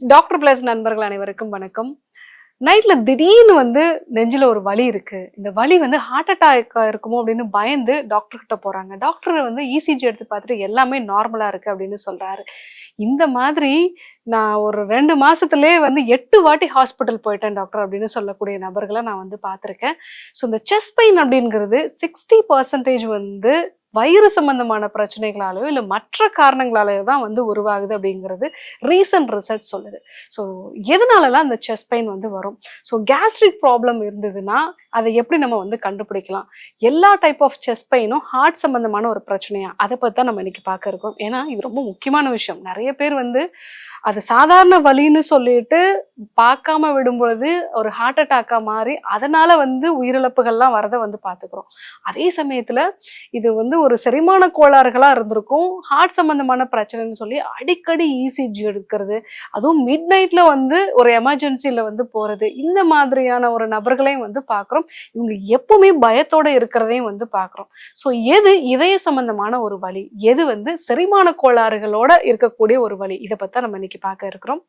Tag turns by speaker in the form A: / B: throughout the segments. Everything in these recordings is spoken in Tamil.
A: டாக்டர் பிளஸ் நண்பர்கள் அனைவருக்கும் வணக்கம். நைட்ல திடீர்னு நெஞ்சில ஒரு வலி இருக்கு. இந்த வலி ஹார்ட் அட்டாக்கா இருக்குமோ அப்படின்னு பயந்து டாக்டர் கிட்ட போறாங்க. டாக்டர் இசிஜி எடுத்து பார்த்துட்டு எல்லாமே நார்மலா இருக்கு அப்படின்னு சொல்றாரு. இந்த மாதிரி நான் ஒரு 2 மாசத்திலேயே 8 வாட்டி ஹாஸ்பிட்டல் போயிட்டேன் டாக்டர் அப்படின்னு சொல்லக்கூடிய நபர்கள நான் பார்த்துருக்கேன். ஸோ இந்த செஸ்ட் பெயின் அப்படிங்கிறது 60% வயிறு சம்பந்தமான பிரச்சனைகளாலயோ இல்ல மற்ற காரணங்களாலயோ தான் உருவாகுது அப்படிங்கிறது ரீசன்ட் ரிசர்ச் சொல்லுது. ஸோ எதனாலலாம் இந்த செஸ்ட் பெயின் வரும்? ஸோ கேஸ்ட்ரிக் ப்ராப்ளம் இருந்ததுன்னா அதை எப்படி நம்ம கண்டுபிடிக்கலாம்? எல்லா டைப் ஆஃப் செஸ்ட் பெயினும் ஹார்ட் சம்பந்தமான ஒரு பிரச்சனையா? அதை பத்தி தான் நம்ம இன்னைக்கு பார்க்க இருக்கோம். ஏன்னா இது ரொம்ப முக்கியமான விஷயம். நிறைய பேர் அது சாதாரண வலின்னு சொல்லிட்டு பார்க்காம விடும் பொழுது ஒரு ஹார்ட் அட்டாக்கா மாறி அதனால உயிரிழப்புகள்லாம் வரதை பார்த்துக்கிறோம். அதே சமயத்துல இது ஒரு செரிமான கோளாறுகளா இருந்திருக்கும். ஹார்ட் சம்பந்தமான பிரச்சனைன்னு சொல்லி அடிக்கடி இசிஜி எடுக்கிறது, அதுவும் மிட் நைட்ல ஒரு எமர்ஜென்சில போறது, இந்த மாதிரியான ஒரு நபர்களையும் பார்க்கிறோம். இவங்க எப்பவுமே பயத்தோட இருக்கிறதையும் பார்க்கிறோம். ஸோ எது இதய சம்பந்தமான ஒரு வலி, எது செரிமான கோளாறுகளோட இருக்கக்கூடிய ஒரு வலி, இதை பத்தி நம்ம இன்னைக்கு பார்க்க இருக்கிறோம்.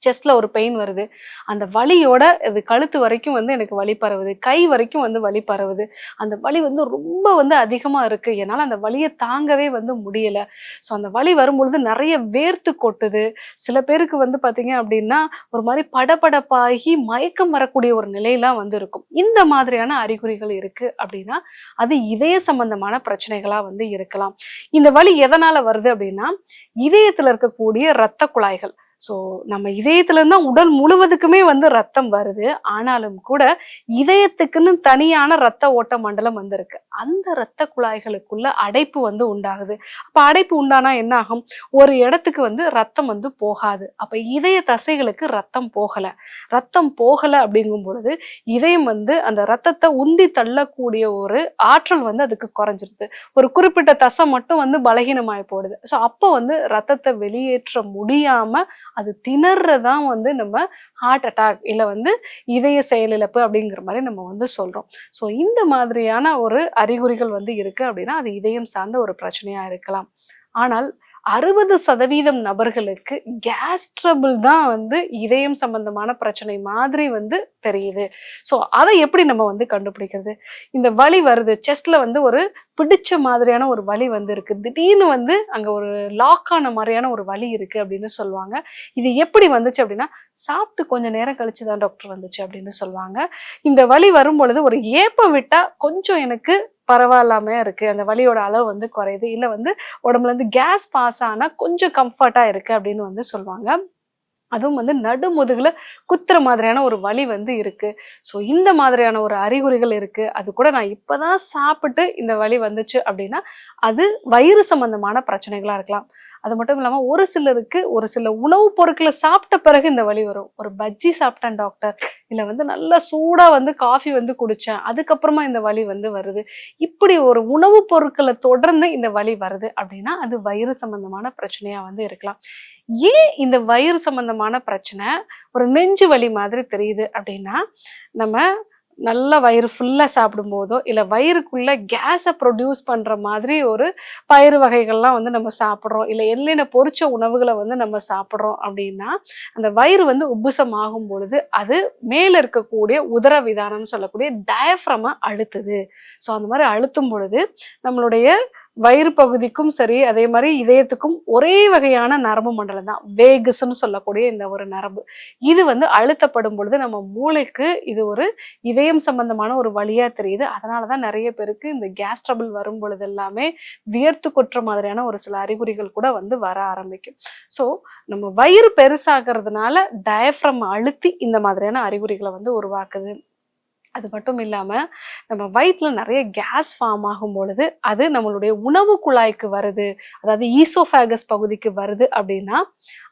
A: செஸ்ட்ல ஒரு பெயின் வருது, அந்த வலியோட இது கழுத்து வரைக்கும் எனக்கு வலி பரவுது, கை வரைக்கும் வலி பரவுது, அந்த வலி ரொம்ப அதிகமா இருக்கு, என்னால அந்த வலியை தாங்கவே முடியல. ஸோ அந்த வலி வரும்பொழுது நிறைய வேர்த்து கொட்டுது. சில பேருக்கு பாத்தீங்க அப்படின்னா ஒரு மாதிரி படபடப்பாகி மயக்கம் வரக்கூடிய ஒரு நிலையெல்லாம் இருக்கும். இந்த மாதிரியான அறிகுறிகள் இருக்கு அப்படின்னா அது இதய சம்பந்தமான பிரச்சனைகளா இருக்கலாம். இந்த வலி எதனால வருது அப்படின்னா இதயத்துல இருக்கக்கூடிய இரத்த குழாய்கள். ஸோ நம்ம இதயத்துல இருந்தா உடல் முழுவதுக்குமே ரத்தம் வருது. ஆனாலும் கூட இதயத்துக்குன்னு தனியான ரத்த ஓட்ட மண்டலம் இருக்கு. அந்த இரத்த குழாய்களுக்குள்ள அடைப்பு உண்டாகுது. அப்ப அடைப்பு உண்டானா என்ன ஆகும்? ஒரு இடத்துக்கு ரத்தம் போகாது. அப்ப இதய தசைகளுக்கு ரத்தம் போகல. ரத்தம் போகல அப்படிங்கும் பொழுது இதயம் அந்த ரத்தத்தை உந்தி தள்ளக்கூடிய ஒரு ஆற்றல் அதுக்கு குறைஞ்சிருது. ஒரு குறிப்பிட்ட தசை மட்டும் பலகீனமாய் போடுது. ஸோ அப்போ ரத்தத்தை வெளியேற்ற முடியாம அது திணறதான் நம்ம ஹார்ட் அட்டாக் இல்ல இதய செயலிழப்பு அப்படிங்கிற மாதிரி நம்ம சொல்றோம். ஸோ இந்த மாதிரியான ஒரு அறிகுறிகள் இருக்கு அப்படின்னா அது இதயம் சார்ந்த ஒரு பிரச்சனையா இருக்கலாம். ஆனால் 60% நபர்களுக்கு கேஸ் ட்ரபிள் தான் இதயம் சம்பந்தமான பிரச்சனை மாதிரி தெரியுது. ஸோ அதை எப்படி நம்ம கண்டுபிடிக்கிறது? இந்த வலி வருது, செஸ்ட்ல ஒரு பிடிச்ச மாதிரியான ஒரு வலி இருக்கு, திடீர்னு அங்க ஒரு லாக் ஆன மாதிரியான ஒரு வலி இருக்கு அப்படின்னு சொல்லுவாங்க. இது எப்படி வந்துச்சு அப்படின்னா சாப்பிட்டு கொஞ்ச நேரம் கழிச்சுதான் டாக்டர் வந்துச்சு அப்படின்னு சொல்லுவாங்க. இந்த வலி வரும் பொழுது ஒரு ஏப்பம் விட்டா கொஞ்சம் எனக்கு பரவாயில்லாம இருக்கு, அந்த வலியோட அளவு குறையுது, இல்ல உடம்புல கேஸ் பாஸ் ஆனா கொஞ்சம் கம்ஃபர்ட்டா இருக்கு அப்படின்னு சொல்லுவாங்க. அதுவும் நடுமுதுகுல குத்துற மாதிரியான ஒரு வலி இருக்கு. ஸோ இந்த மாதிரியான ஒரு அறிகுறிகள் இருக்கு. அது கூட நான் இப்பதான் சாப்பிட்டு இந்த வலி வந்துச்சு அப்படின்னா அது வயிறு சம்பந்தமான பிரச்சனைகளா இருக்கலாம். அது மட்டும் இல்லாம ஒரு சிலருக்கு ஒரு சில உணவுப் பொருட்களை சாப்பிட்ட பிறகு இந்த வலி வரும். ஒரு பஜ்ஜி சாப்பிட்டேன் டாக்டர், இல்ல நல்லா சூடா காஃபி குடிச்சேன், அதுக்கப்புறமா இந்த வலி வருது. இப்படி ஒரு உணவுப் பொருட்களை தொடர்ந்து இந்த வலி வருது அப்படின்னா அது வயிறு சம்பந்தமான பிரச்சனையா இருக்கலாம். ஏன் இந்த வயிறு சம்பந்தமான பிரச்சனை ஒரு நெஞ்சு வலி மாதிரி தெரியுது அப்படின்னா நம்ம நல்லா வயிறு ஃபுல்லா சாப்பிடும் போதோ இல்ல வயிறுக்குள்ள கேஸை ப்ரொடியூஸ் பண்ற மாதிரி ஒரு பயிறு வகைகள்லாம் நம்ம சாப்பிட்றோம், இல்ல எண்ணெயில பொரிச்ச உணவுகளை நம்ம சாப்பிட்றோம் அப்படின்னா அந்த வயிறு உப்புசம் ஆகும் பொழுது அது மேல இருக்கக்கூடிய உதரவிதானம்னு சொல்லக்கூடிய டயப்ரம அழுத்துது. ஸோ அந்த மாதிரி அழுத்தும் பொழுது நம்மளுடைய வயிறு பகுதிக்கும் சரி அதே மாதிரி இதயத்துக்கும் ஒரே வகையான நரம்பு மண்டலம் தான் வேகஸ்ன்னு சொல்லக்கூடிய இந்த ஒரு நரம்பு. இது அழுத்தப்படும் பொழுது நம்ம மூளைக்கு இது ஒரு இதயம் சம்பந்தமான ஒரு வழியா தெரியுது. அதனாலதான் நிறைய பேருக்கு இந்த கேஸ் ட்ரபிள் வரும் பொழுது எல்லாமே வியர்த்து கொட்டுற மாதிரியான ஒரு சில அறிகுறிகள் கூட வர ஆரம்பிக்கும். ஸோ நம்ம வயிறு பெருசாகிறதுனால டயப்ரம் அழுத்தி இந்த மாதிரியான அறிகுறிகளை உருவாக்குது. அது மட்டும் இல்லாம நம்ம வயிற்றுல நிறைய கேஸ் ஃபார்ம் ஆகும் பொழுது அது நம்மளுடைய உணவு குழாய்க்கு வருது, அதாவது ஈசோஃபேகஸ் பகுதிக்கு வருது அப்படின்னா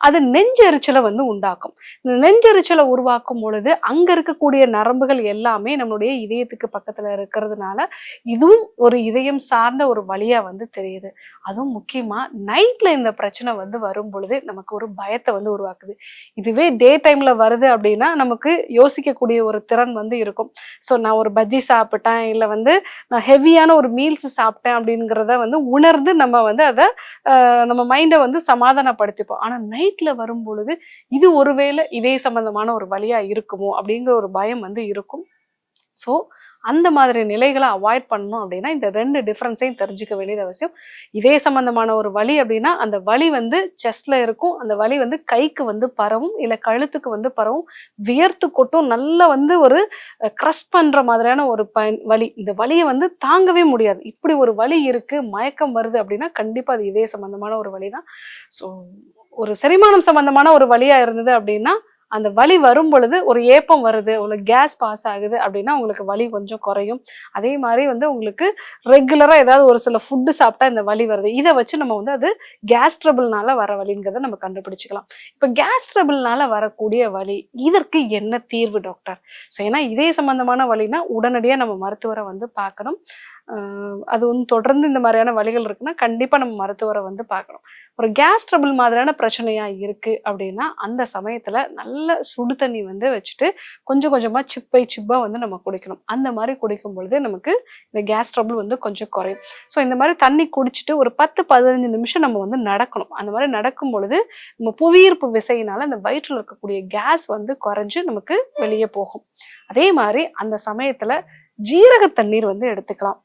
A: அது நெஞ்செரிச்சலை உண்டாக்கும். இந்த நெஞ்செரிச்சலை உருவாக்கும் பொழுது அங்க இருக்கக்கூடிய நரம்புகள் எல்லாமே நம்மளுடைய இதயத்துக்கு பக்கத்துல இருக்கிறதுனால இதுவும் ஒரு இதயம் சார்ந்த ஒரு வழியா தெரியுது. அதுவும் முக்கியமா நைட்ல இந்த பிரச்சனை வரும் பொழுது நமக்கு ஒரு பயத்தை உருவாக்குது. இதுவே டே டைம்ல வருது அப்படின்னா நமக்கு யோசிக்கக்கூடிய ஒரு திறன் இருக்கும். ஸோ நான் ஒரு பஜ்ஜி சாப்பிட்டேன், இல்லை வந்து நான் ஹெவியான ஒரு மீல்ஸ் சாப்பிட்டேன் அப்படிங்கிறத வந்து உணர்ந்து நம்ம வந்து அதை நம்ம மைண்டை வந்து சமாதானப்படுத்திப்போம். ஆனால் நைட்டில் வரும் பொழுது இது ஒருவேளை இதே சம்பந்தமான ஒரு வழியா இருக்குமோ அப்படிங்கிற ஒரு பயம் வந்து இருக்கும். ஸோ அந்த மாதிரி நிலைகளை அவாய்ட் பண்ணணும் அப்படின்னா இந்த 2 டிஃப்ரென்ஸையும் தெரிஞ்சுக்க வேண்டியது அவசியம். இதே சம்பந்தமான ஒரு வலி அப்படின்னா அந்த வலி வந்து செஸ்ட்ல இருக்கும், அந்த வலி வந்து கைக்கு வந்து பரவும், இல்லை கழுத்துக்கு வந்து பரவும், வியர்த்து கொட்டும், நல்லா வந்து ஒரு க்ரஷ் பண்ற மாதிரியான ஒரு வலி. இந்த வலியை வந்து தாங்கவே முடியாது. இப்படி ஒரு வலி இருக்கு, மயக்கம் வருது அப்படின்னா கண்டிப்பா அது இதே சம்பந்தமான ஒரு வலி தான். ஸோ ஒரு செரிமானம் சம்பந்தமான ஒரு வலியா இருந்தது அப்படின்னா அந்த வலி வரும் பொழுது ஒரு ஏப்பம் வருது, உங்களுக்கு கேஸ் பாஸ் ஆகுது அப்படின்னா உங்களுக்கு வலி கொஞ்சம் குறையும். அதே மாதிரி வந்து உங்களுக்கு ரெகுலரா ஏதாவது ஒரு சில ஃபுட்டு சாப்பிட்டா இந்த வலி வருது, இதை வச்சு நம்ம வந்து அது கேஸ் ட்ரபிள்னால வர வலிங்கிறத நம்ம கண்டுபிடிச்சிக்கலாம். இப்போ கேஸ் ட்ரபிள்னால வரக்கூடிய வலி, இதற்கு என்ன தீர்வு டாக்டர்? ஸோ ஏன்னா இதே சம்பந்தமான வலினா உடனடியாக நம்ம மருத்துவரை வந்து பார்க்கணும். அது வந்து தொடர்ந்து இந்த மாதிரியான வலிகள் இருக்குன்னா கண்டிப்பா நம்ம மருத்துவரை வந்து பார்க்கணும். ஒரு கேஸ் ட்ரபிள் மாதிரியான பிரச்சனையா இருக்கு அப்படின்னா அந்த சமயத்துல நல்ல சுடு தண்ணி வந்து வச்சுட்டு கொஞ்சம் கொஞ்சமா சிப்பா வந்து நம்ம குடிக்கணும். அந்த மாதிரி குடிக்கும் பொழுது நமக்கு இந்த கேஸ் ட்ரபிள் வந்து கொஞ்சம் குறையும். ஸோ இந்த மாதிரி தண்ணி குடிச்சிட்டு ஒரு 10-15 நிமிஷம் நம்ம வந்து நடக்கணும். அந்த மாதிரி நடக்கும் பொழுது நம்ம புவியீர்ப்பு விசையினால அந்த வயிற்றில் இருக்கக்கூடிய கேஸ் வந்து குறைஞ்சு நமக்கு வெளியே போகும். அதே மாதிரி அந்த சமயத்துல ஜீரக தண்ணீர் வந்து எடுத்துக்கலாம்.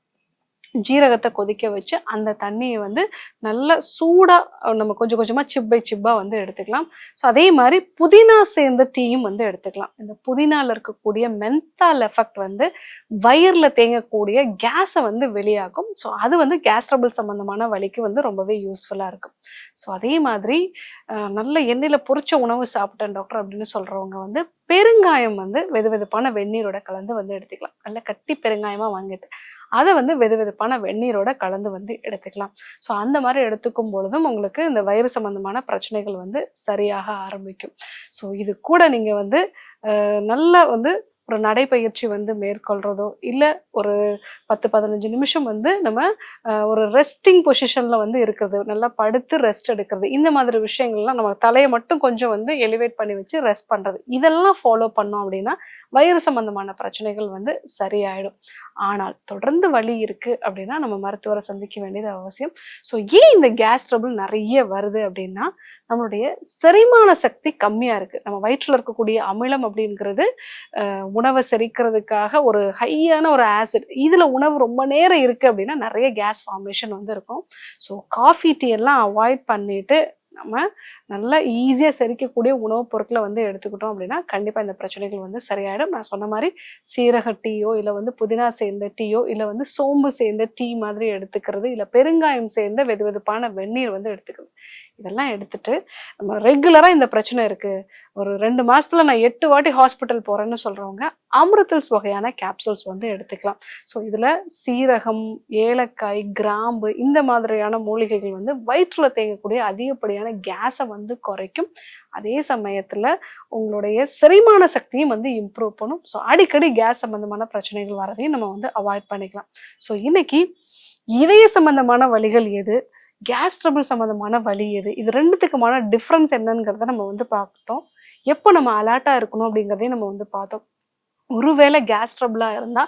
A: ஜீரகத்தை கொதிக்க வச்சு அந்த தண்ணியை வந்து நல்லா சூடா நம்ம கொஞ்சம் கொஞ்சமா சிப்பா வந்து எடுத்துக்கலாம். ஸோ அதே மாதிரி புதினா சேர்ந்த டீயும் வந்து எடுத்துக்கலாம். இந்த புதினால இருக்கக்கூடிய மென்தால் எஃபெக்ட் வந்து வயிறுல தேங்கக்கூடிய கேஸை வந்து வெளியாகும். ஸோ அது வந்து கேஸ் ட்ரபிள் சம்பந்தமான வலிக்கு வந்து ரொம்பவே யூஸ்ஃபுல்லா இருக்கும். ஸோ அதே மாதிரி நல்ல எண்ணெயில பொரிச்ச உணவு சாப்பிட்டேன் டாக்டர் அப்படின்னு சொல்றவங்க வந்து பெருங்காயம் வந்து வெதுவெதுப்பான வெந்நீரோட கலந்து வந்து எடுத்துக்கலாம். நல்ல கட்டி பெருங்காயமா வாங்கிட்டு அதை வந்து வெதுவெதுப்பான வெந்நீரோட கலந்து வந்து எடுத்துக்கலாம். ஸோ அந்த மாதிரி எடுத்துக்கும் பொழுதும் உங்களுக்கு இந்த வயிறு சம்பந்தமான பிரச்சனைகள் வந்து சரியாக ஆரம்பிக்கும். ஸோ இது கூட நீங்க வந்து நல்லா வந்து ஒரு நடைப்பயிற்சி வந்து மேற்கொள்றதோ, இல்லை ஒரு 10-15 நிமிஷம் வந்து நம்ம ஒரு ரெஸ்டிங் பொசிஷன்ல வந்து இருக்கிறது, நல்லா படுத்து ரெஸ்ட் எடுக்கிறது, இந்த மாதிரி விஷயங்கள்லாம் நம்ம தலையை மட்டும் கொஞ்சம் வந்து எலிவேட் பண்ணி வச்சு ரெஸ்ட் பண்றது, இதெல்லாம் ஃபாலோ பண்ணோம் அப்படின்னா வயிறு சம்பந்தமான பிரச்சனைகள் வந்து சரியாயிடும். ஆனால் தொடர்ந்து வலி இருக்கு அப்படின்னா நம்ம மருத்துவரை சந்திக்க வேண்டியது அவசியம். ஸோ ஏன் இந்த கேஸ் ட்ரபிள் நிறைய வருது அப்படின்னா நம்மளுடைய செரிமான சக்தி கம்மியா இருக்கு. நம்ம வயிற்றுல இருக்கக்கூடிய அமிலம் அப்படிங்கிறது உணவை செரிக்கிறதுக்காக ஒரு ஹையான ஒரு ஆசிட், இதுல உணவு ரொம்ப நேரம் இருக்கு அப்படின்னா நிறைய கேஸ் ஃபார்மேஷன் வந்து இருக்கும். ஸோ காஃபி டீ எல்லாம் அவாய்ட் பண்ணிட்டு நம்ம நல்லா ஈஸியாக செரிக்கக்கூடிய உணவுப் பொருட்களை வந்து எடுத்துக்கிட்டோம் அப்படின்னா கண்டிப்பாக இந்த பிரச்சனைகள் வந்து சரியாயிடும். நான் சொன்ன மாதிரி சீரக டீயோ, இல்லை வந்து புதினா சேர்ந்த டீயோ, இல்லை வந்து சோம்பு சேர்ந்த டீ மாதிரி எடுத்துக்கிறது, இல்லை பெருங்காயம் சேர்ந்த வெதுவெதுப்பான வெந்நீர் வந்து எடுத்துக்கிறது, இதெல்லாம் எடுத்துட்டு நம்ம ரெகுலராக இந்த பிரச்சனை இருக்கு, ஒரு 2 மாசத்துல நான் 8 வாட்டி ஹாஸ்பிட்டல் போறேன்னு சொல்றவங்க அமிர்தல்ஸ் வகையான கேப்சூல்ஸ் வந்து எடுத்துக்கலாம். ஸோ இதுல சீரகம், ஏலக்காய், கிராம்பு இந்த மாதிரியான மூலிகைகள் வந்து வயிற்றுல தேங்கக்கூடிய அதிகப்படியான கேஸை வந்து குறைக்கும். அதே சமயத்துல உங்களுடைய செரிமான சக்தியும் வந்து இம்ப்ரூவ் பண்ணும். ஸோ அடிக்கடி கேஸ் சம்பந்தமான பிரச்சனைகள் வரதையும் நம்ம வந்து அவாய்ட் பண்ணிக்கலாம். ஸோ இன்னைக்கு இதய சம்பந்தமான வலிகள் எது, கேஸ் ட்ரபிள் சம்பந்தமான வலி எது, இது ரெண்டுத்துக்குமான டிஃப்ரென்ஸ் என்னங்கிறத நம்ம வந்து பார்த்தோம். எப்போ நம்ம அலர்ட்டா இருக்கணும் அப்படிங்கிறதையும் நம்ம வந்து பார்த்தோம். ஒருவேளை கேஸ் ட்ரபிளா இருந்தா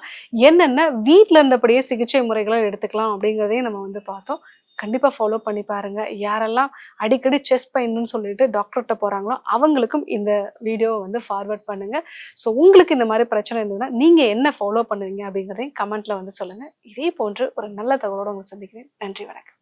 A: என்னென்ன வீட்டில் இருந்தபடியே சிகிச்சை முறைகளை எடுத்துக்கலாம் அப்படிங்கிறதையும் நம்ம வந்து பார்த்தோம். கண்டிப்பா ஃபாலோ பண்ணி பாருங்க. யாரெல்லாம் அடிக்கடி செஸ்ட் பெயின்னு சொல்லிட்டு டாக்டர்கிட்ட போறாங்களோ அவங்களுக்கும் இந்த வீடியோவை வந்து ஃபார்வர்ட் பண்ணுங்க. ஸோ உங்களுக்கு இந்த மாதிரி பிரச்சனை இருந்ததுன்னா நீங்க என்ன ஃபாலோ பண்ணுவீங்க அப்படிங்கிறதையும் கமெண்ட்ல வந்து சொல்லுங்க. இதே போன்று ஒரு நல்ல தகவலோட உங்களை சந்திக்கிறேன். நன்றி, வணக்கம்.